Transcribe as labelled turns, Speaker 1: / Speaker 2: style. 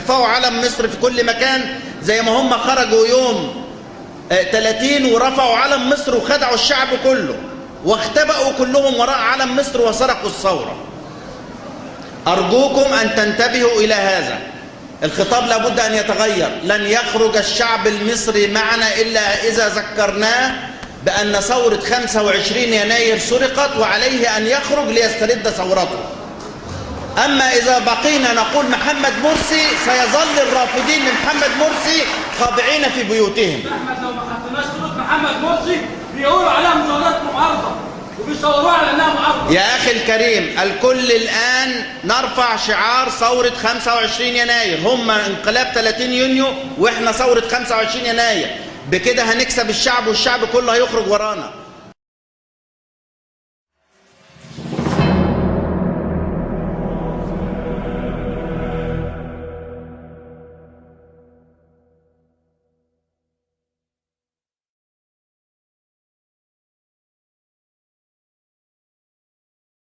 Speaker 1: ارفعوا علم مصر في كل مكان، زي ما هم خرجوا يوم 30 ورفعوا علم مصر وخدعوا الشعب كله واختبأوا كلهم وراء علم مصر وسرقوا الثورة. أرجوكم أن تنتبهوا إلى هذا. الخطاب لابد أن يتغير. لن يخرج الشعب المصري معنا إلا إذا ذكرناه بأن ثورة 25 يناير سرقت وعليه أن يخرج ليسترد ثورته. أما إذا بقينا نقول محمد مرسي، سيظل الرافضين لمحمد مرسي خاضعين في بيوتهم.
Speaker 2: أحمد، لو ما حطيناش شروط محمد مرسي بيقولوا عليها مظاهرات معارضة وبيصوروها على أنها معارضة.
Speaker 1: يا أخي الكريم، الكل الآن نرفع شعار ثورة 25 يناير، هم انقلاب 30 يونيو وإحنا ثورة 25 يناير. بكده هنكسب الشعب والشعب كله هيخرج ورانا.